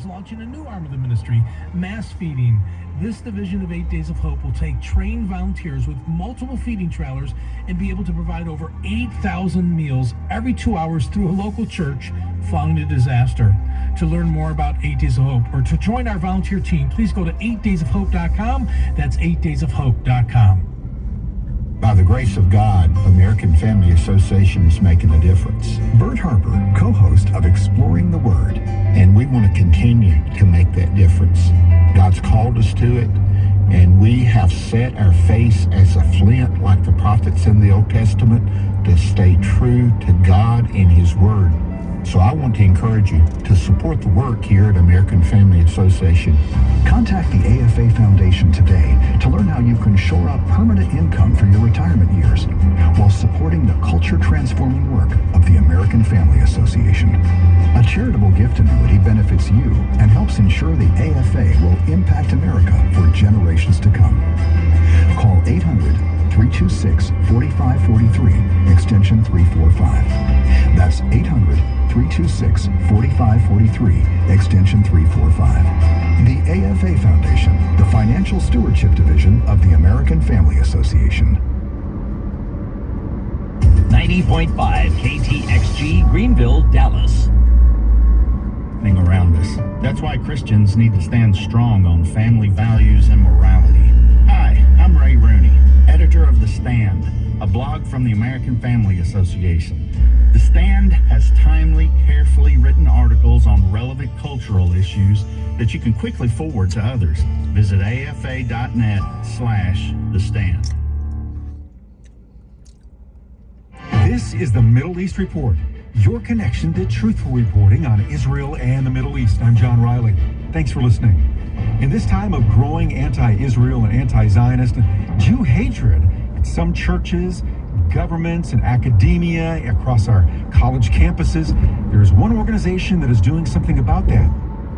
is launching a new arm of the ministry, mass feeding. This division of 8 Days of Hope will take trained volunteers with multiple feeding trailers and be able to provide over 8,000 meals every 2 hours through a local church following a disaster. To learn more about 8 Days of Hope or to join our volunteer team, please go to 8daysofhope.com. That's 8daysofhope.com. By the grace of God, American Family Association is making a difference. Bert Harper, co-host of Exploring the Word. And we want to continue to make that difference. God's called us to it, and we have set our face as a flint like the prophets in the Old Testament to stay true to God and His Word. So I want to encourage you to support the work here at American Family Association. Contact the AFA Foundation today to learn how you can shore up permanent income for your retirement years while supporting the culture-transforming work of the American Family Association. A charitable gift annuity benefits you and helps ensure the AFA will impact America for generations to come. Call 800-326-4543, extension 345. That's 800-326-4543, extension 345. The AFA Foundation, the Financial Stewardship Division of the American Family Association. 90.5 KTXG, Greenville, Dallas. Around us. That's why Christians need to stand strong on family values and morality. Hi, I'm Ray Rooney, editor of The Stand, a blog from the American Family Association. The Stand has timely, carefully written articles on relevant cultural issues that you can quickly forward to others. Visit afa.net/The Stand. This is the Middle East Report, your connection to truthful reporting on Israel and the Middle East. I'm John Riley. Thanks for listening. In this time of growing anti-Israel and anti-Zionist Jew hatred in some churches, governments, and academia across our college campuses, there's one organization that is doing something about that: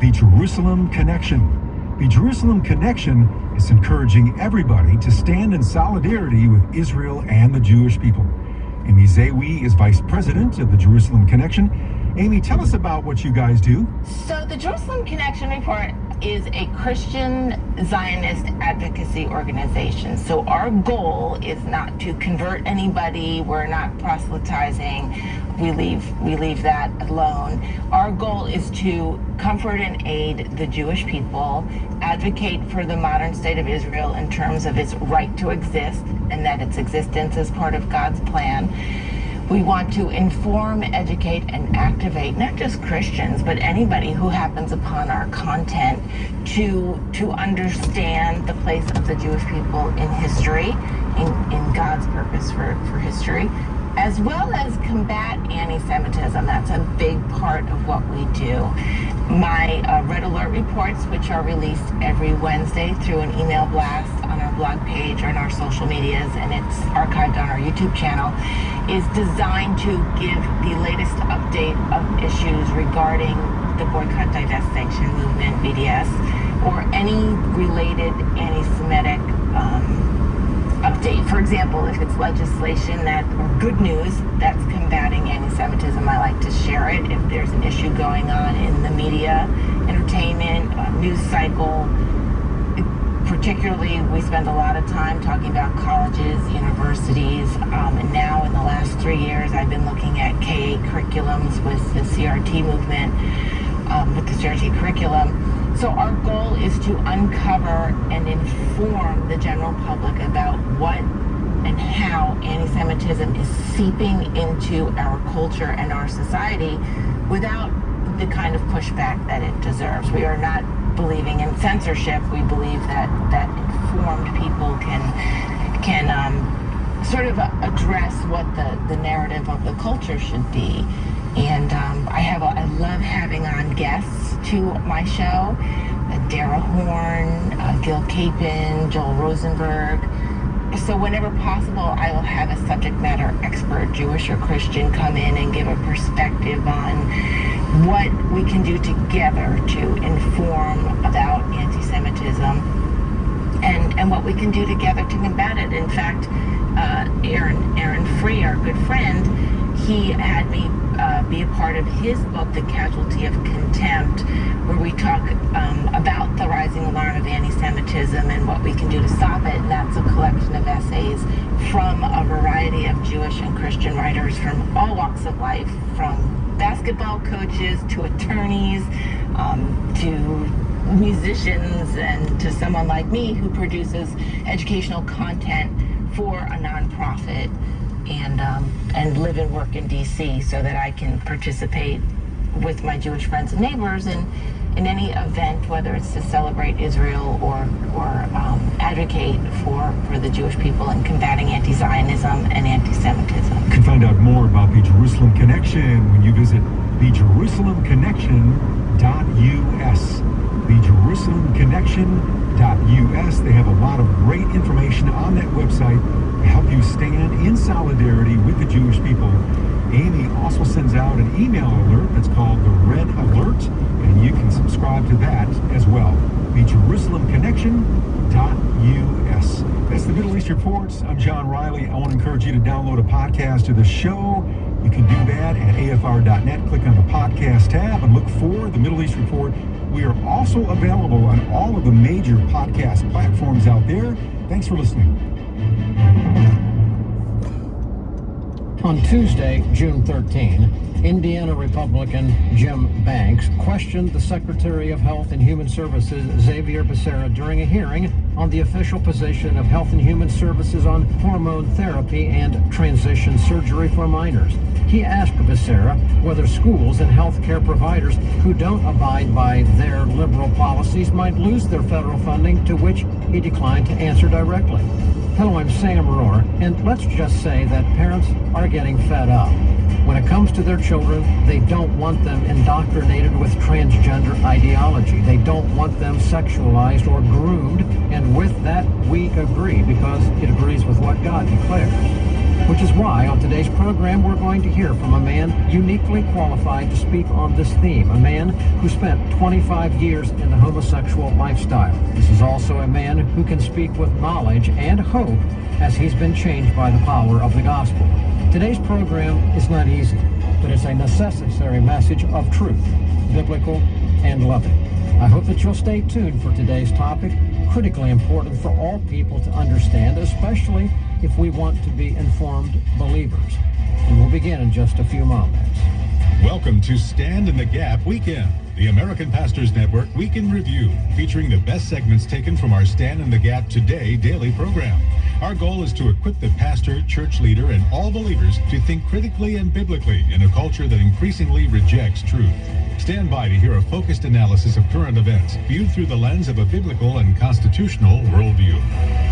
the Jerusalem Connection. The Jerusalem Connection is encouraging everybody to stand in solidarity with Israel and the Jewish people. Amy Zawi is vice president of the Jerusalem Connection. Amy, tell us about what you guys do. So the Jerusalem Connection Report is a Christian Zionist advocacy organization. So our goal is not to convert anybody. We're not proselytizing. We leave that alone. Our goal is to comfort and aid the Jewish people, advocate for the modern state of Israel in terms of its right to exist and that its existence is part of God's plan. We want to inform, educate, and activate not just Christians, but anybody who happens upon our content to understand the place of the Jewish people in history, in God's purpose for history, as well as combat anti-Semitism. That's a big part of what we do. My Red Alert reports, which are released every Wednesday through an email blast on our blog page or in our social medias, and it's archived on our YouTube channel, is designed to give the latest update of issues regarding the Boycott, Divest, Sanction movement, BDS, or any related anti-Semitic update. For example, if it's legislation or good news that's combating anti-Semitism, I like to share it. If there's an issue going on in the media, entertainment, news cycle, particularly we spend a lot of time talking about colleges, universities, and now in the last 3 years I've been looking at K-8 curriculums with the CRT movement, with the CRT curriculum. So our goal is to uncover and inform the general public about what and how anti-Semitism is seeping into our culture and our society without the kind of pushback that it deserves. We are not believing in censorship. We believe that informed people can sort of address what the narrative of the culture should be. And I love having on guests to my show, Dara Horn, Gil Capon, Joel Rosenberg. So whenever possible, I will have a subject matter expert, Jewish or Christian, come in and give a perspective on what we can do together to inform about anti-Semitism and what we can do together to combat it. In fact, Aaron Free, our good friend, he had me be a part of his book, The Casualty of Contempt, where we talk about the rising alarm of anti-Semitism and what we can do to stop it. And that's a collection of essays from a variety of Jewish and Christian writers from all walks of life, from basketball coaches to attorneys, to musicians, and to someone like me who produces educational content for a nonprofit and live and work in DC so that I can participate with my Jewish friends and neighbors in any event, whether it's to celebrate Israel or advocate for the Jewish people in combating anti-Zionism and anti-Semitism. You can find out more about the Jerusalem Connection when you visit thejerusalemconnection.us. thejerusalemconnection.us. They have a lot of great information on that website to help you stand in solidarity with the Jewish people. Amy also sends out an email alert that's called the Red Alert, and you can subscribe to that as well. thejerusalemconnection.us. That's the Middle East Reports. I'm John Riley. I want to encourage you to download a podcast of the show. You can do that at afr.net. Click on the podcast tab and look for the Middle East Report. We are also available on all of the major podcast platforms out there. Thanks for listening. On Tuesday, June 13, Indiana Republican Jim Banks questioned the Secretary of Health and Human Services, Xavier Becerra, during a hearing on the official position of Health and Human Services on hormone therapy and transition surgery for minors. He asked Becerra whether schools and healthcare providers who don't abide by their liberal policies might lose their federal funding, to which he declined to answer directly. Hello, I'm Sam Rohr, and let's just say that parents are getting fed up. When it comes to their children, they don't want them indoctrinated with transgender ideology. They don't want them sexualized or groomed, and with that, we agree, because it agrees with what God declares. Which is why on today's program we're going to hear from a man uniquely qualified to speak on this theme, a man who spent 25 years in the homosexual lifestyle. This is also a man who can speak with knowledge and hope as he's been changed by the power of the gospel. Today's program is not easy, but it's a necessary message of truth, biblical and loving. I hope that you'll stay tuned for today's topic, critically important for all people to understand, especially if we want to be informed believers. And we'll begin in just a few moments. Welcome to Stand in the Gap Weekend, the American Pastors Network Weekend Review, featuring the best segments taken from our Stand in the Gap Today daily program. Our goal is to equip the pastor, church leader, and all believers to think critically and biblically in a culture that increasingly rejects truth. Stand by to hear a focused analysis of current events viewed through the lens of a biblical and constitutional worldview.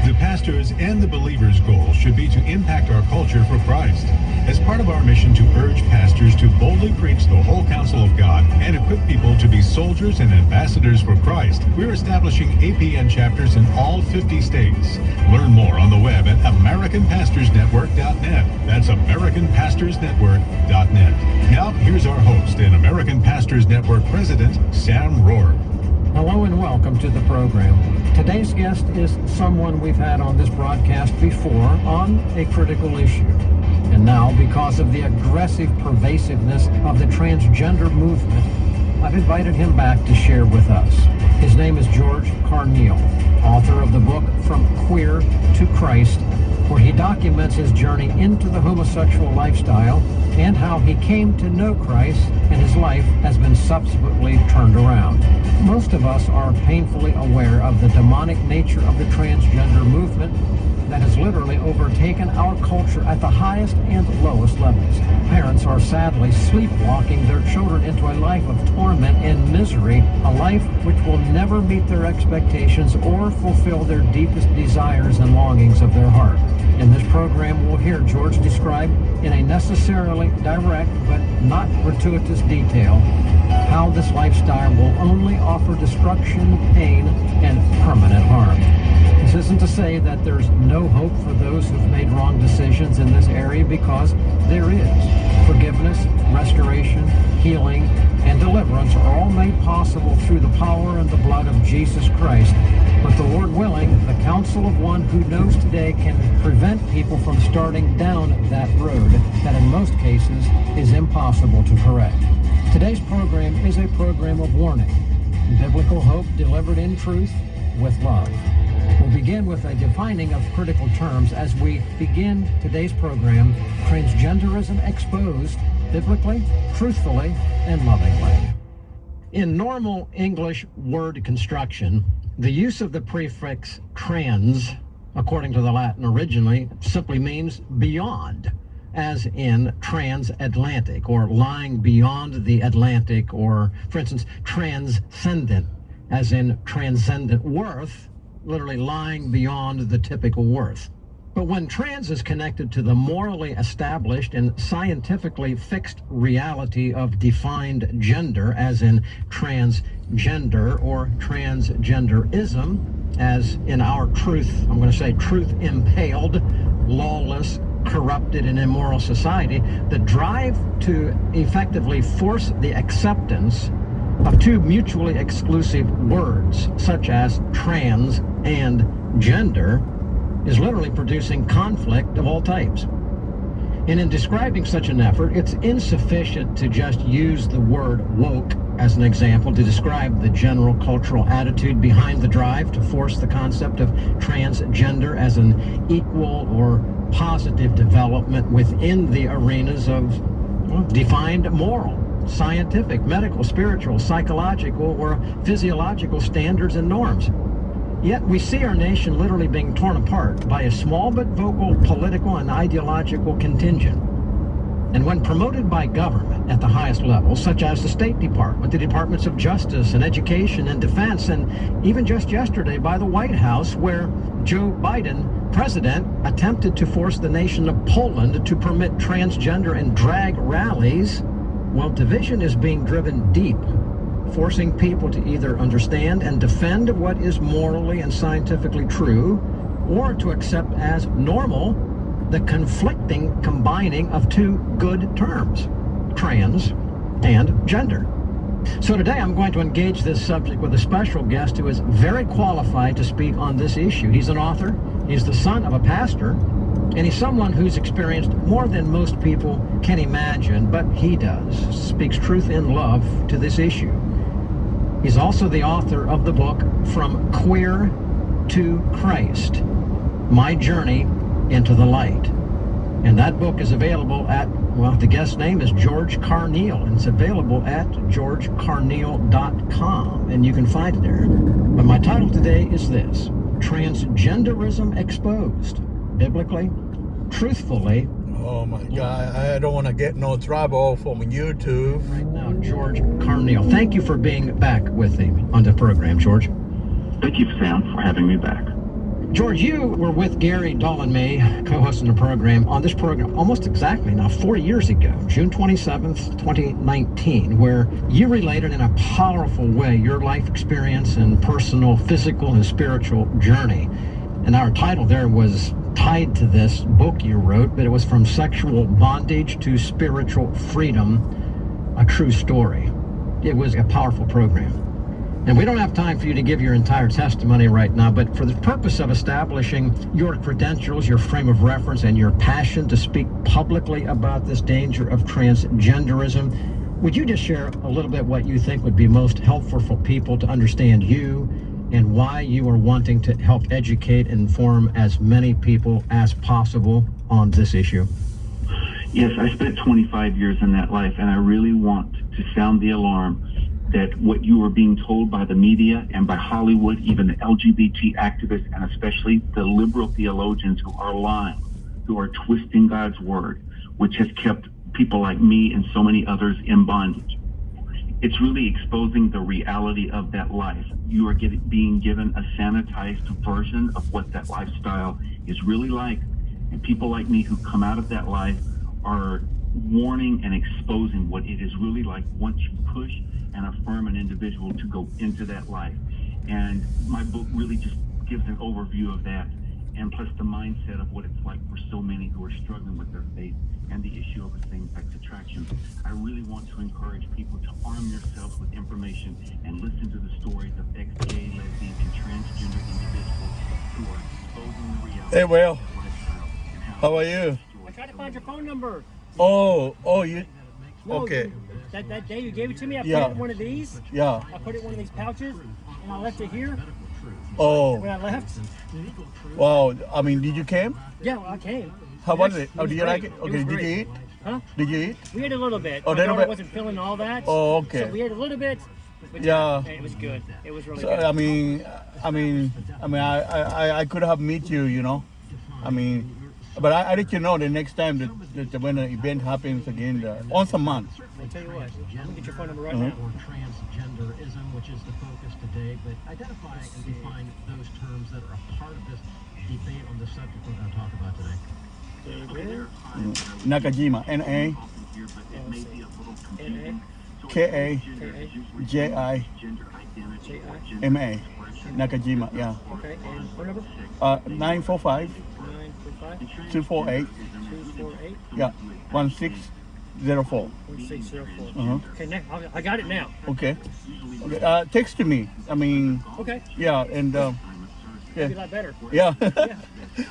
The pastor's and the believer's goal should be to impact our culture for Christ. As part of our mission to urge pastors to boldly preach the whole counsel of God and equip people to be soldiers and ambassadors for Christ, we're establishing APN chapters in all 50 states. Learn more on the web at AmericanPastorsNetwork.net. That's AmericanPastorsNetwork.net. Now, here's our host and American Pastors Network President, Sam Rohr. Hello and welcome to the program. Today's guest is someone we've had on this broadcast before on a critical issue. And now, because of the aggressive pervasiveness of the transgender movement, I've invited him back to share with us. His name is George Carneal, author of the book From Queer to Christ, where he documents his journey into the homosexual lifestyle and how he came to know Christ, and his life has been subsequently turned around. Most of us are painfully aware of the demonic nature of the transgender movement that has literally overtaken our culture at the highest and lowest levels. Parents are sadly sleepwalking their children into a life of torment and misery, a life which will never meet their expectations or fulfill their deepest desires and longings of their heart. In this program, we'll hear George describe in a necessarily direct but not gratuitous detail how this lifestyle will only offer destruction, pain, and permanent harm. This isn't to say that there's no hope for those who've made wrong decisions in this area, because there is. Forgiveness, restoration, healing, and deliverance are all made possible through the power and the blood of Jesus Christ, But the Lord willing, the counsel of one who knows today can prevent people from starting down that road that in most cases is impossible to correct. Today's program is a program of warning. Biblical hope delivered in truth with love. We'll begin with a defining of critical terms as we begin today's program, Transgenderism Exposed, biblically, truthfully, and lovingly. In normal English word construction, the use of the prefix trans, according to the Latin originally, simply means beyond, as in transatlantic, or lying beyond the Atlantic, or, for instance, transcendent, as in transcendent worth, literally lying beyond the typical worth. But when trans is connected to the morally established and scientifically fixed reality of defined gender, as in transgender or transgenderism, as in our truth, I'm going to say truth-impaled, lawless, corrupted, and immoral society, the drive to effectively force the acceptance of two mutually exclusive words, such as trans and gender, is literally producing conflict of all types. And in describing such an effort, it's insufficient to just use the word woke as an example to describe the general cultural attitude behind the drive to force the concept of transgender as an equal or positive development within the arenas of defined moral, scientific, medical, spiritual, psychological, or physiological standards and norms. Yet we see our nation literally being torn apart by a small but vocal political and ideological contingent. And when promoted by government at the highest levels, such as the State Department, the Departments of Justice and Education and Defense, and even just yesterday by the White House, where Joe Biden, president, attempted to force the nation of Poland to permit transgender and drag rallies, well, division is being driven deep, forcing people to either understand and defend what is morally and scientifically true, or to accept as normal the conflicting combining of two good terms, trans and gender. So today I'm going to engage this subject with a special guest who is very qualified to speak on this issue. He's an author, he's the son of a pastor, and he's someone who's experienced more than most people can imagine, but he does, speaks truth in love to this issue. He's also the author of the book, From Queer to Christ, My Journey into the Light. And that book is available at, well, the guest's name is George Carneal, and it's available at georgecarneal.com, and you can find it there. But my title today is this: Transgenderism Exposed, biblically, truthfully. Oh my God, I don't want to get no trouble from YouTube. Right now, George Carneal. Thank you for being back with me on the program, George. Thank you, Sam, for having me back. George, you were with Gary Doll and me, co-hosting the program, on this program almost exactly now 4 years ago, June 27th, 2019, where you related in a powerful way your life experience and personal, physical, and spiritual journey. And our title there was tied to this book you wrote, but it was From Sexual Bondage to Spiritual Freedom, a True Story. It was a powerful program. And we don't have time for you to give your entire testimony right now, but for the purpose of establishing your credentials, your frame of reference, and your passion to speak publicly about this danger of transgenderism, would you just share a little bit what you think would be most helpful for people to understand you and why you are wanting to help educate and inform as many people as possible on this issue? Yes, I spent 25 years in that life, and I really want to sound the alarm that what you are being told by the media and by Hollywood, even the LGBT activists, and especially the liberal theologians who are lying, who are twisting God's word, which has kept people like me and so many others in bondage. It's really exposing the reality of that life. You are being given a sanitized version of what that lifestyle is really like. And people like me who come out of that life are warning and exposing what it is really like once you push and affirm an individual to go into that life. And my book really just gives an overview of that, and plus the mindset of what it's like for so many who are struggling with their faith and the issue of same-sex attraction. I really want to encourage people to arm yourselves with information and listen to the stories of ex-gay, lesbian, and transgender Hey, well, how are you? I tried to find your phone number. Oh, you, No, okay. That day you gave it to me, I put Yeah. it in one of these. Yeah. I put it in one of these pouches, and I left it here. Oh, When I left, wow. I mean, did you came? yeah, I came. How was Yes, it? Oh, was did you like great. it? was Okay, did great. you eat? Huh? Did you eat? We ate a little bit. Oh, My little daughter bit. wasn't feeling all that. Oh, okay. So we ate a little bit. But Yeah. it was good. It was really So, good. I could have meet you, you know. I mean, but I let you know the next time that when the event happens again, once a month. I'll tell you what. I'm gonna get your phone number right Uh-huh. now. Or transgenderism, which is the focus today, but identify and define those terms that are a part of this debate on the subject we're going to talk about today. Nakajima, N-A, K-A-J-I-M-A, Nakajima, yeah. Okay, and phone number? 945 945 248, 248 yeah, 1604. 1604. Uh-huh. Okay, now I got it now. Okay. Text to me. I mean, Okay, yeah, and it'll be a yeah, lot better. yeah. Yeah,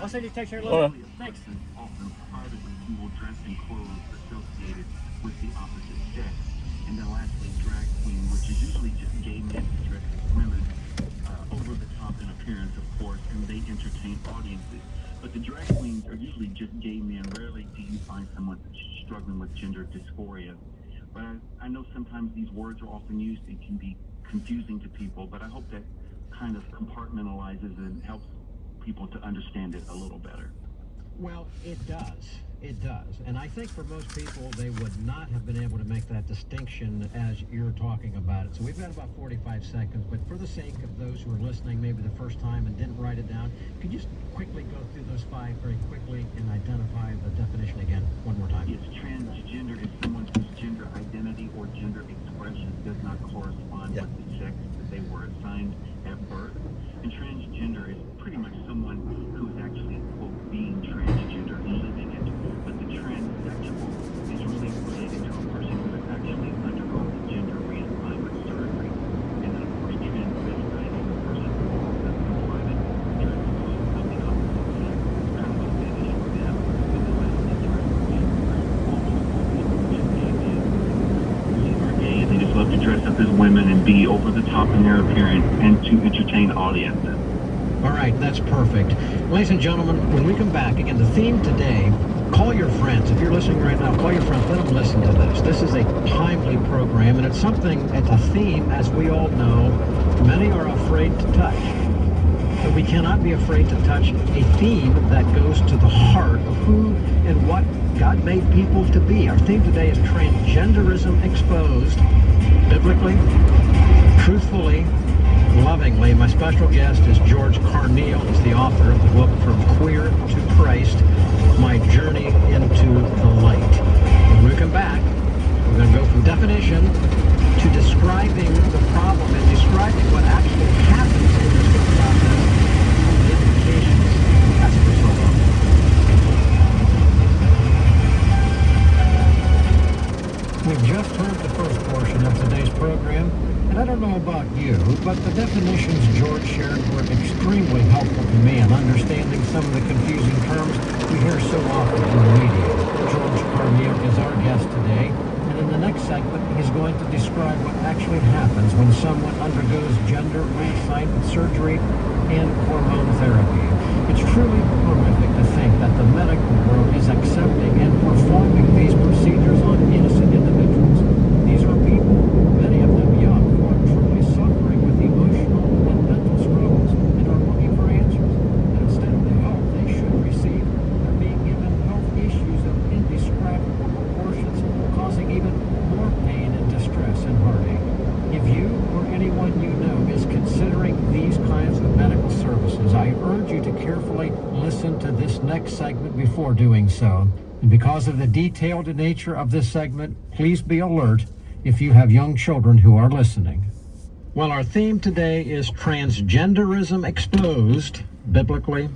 I'll send you a text here later. All right. Thanks. Often privately who will dress in clothes associated with the opposite sex. And then lastly, drag queen, which is usually just gay men who dress as women, over the top in appearance, of course, and they entertain audiences. But the drag queens are usually just gay men. Rarely do you find someone struggling with gender dysphoria. But I know sometimes these words are often used and can be confusing to people, but I hope that kind of compartmentalizes and helps people to understand it a little better. Well, it does. It does. And I think for most people, they would not have been able to make that distinction as you're talking about it. So we've got about 45 seconds, but for the sake of those who are listening maybe the first time and didn't write it down, could you just quickly go through those five very quickly and identify the definition again one more time? Yes, transgender is someone whose gender identity or gender expression does not correspond with the sex that they were assigned at birth. And transgender is pretty much someone who is actually, quote, being transgender and living it. But the transsexual is really related to a person who has actually undergone the gender reassignment surgery. And then, of course, transvestite is a person who has been private, dressed in clothes of the opposite sex. It's kind of a fetish for them. And then lastly, drag queen. Almost all people are just gay men. Are gay and they just love to dress up as women and be over the top in their appearance and to entertain audiences. All right, that's perfect. Ladies and gentlemen, when we come back, again, the theme today, call your friends. If you're listening right now, call your friends. Let them listen to this. This is a timely program, and it's a theme, as we all know, many are afraid to touch. But we cannot be afraid to touch a theme that goes to the heart of who and what God made people to be. Our theme today is transgenderism exposed, biblically, truthfully, lovingly. My special guest is George Carneal. He's the author of the book From Queer to Christ, My Journey into the Light. When we come back, we're going to go from definition to describing the problem and describing what actually happens in this whole process and the implications as a result of it. We've just heard the first portion of today's program. And I don't know about you, but the definitions George shared were extremely helpful to me in understanding some of the confusing terms we hear so often in the media. George Carneal is our guest today, and in the next segment, he's going to describe what actually happens when someone undergoes gender reassignment surgery and hormone therapy. It's truly horrific to think that the medical world is accepting and performing these procedures on innocent individuals. These are people, many of them young, who are truly suffering with emotional and mental struggles and are looking for answers. And instead of the help they should receive, they're being given health issues of indescribable proportions, causing even more pain and distress and heartache. If you or anyone you know is considering these kinds of medical services, I urge you to carefully listen to this next segment before doing so. And because of the detailed nature of this segment, please be alert if you have young children who are listening. Well, our theme today is transgenderism exposed, biblically,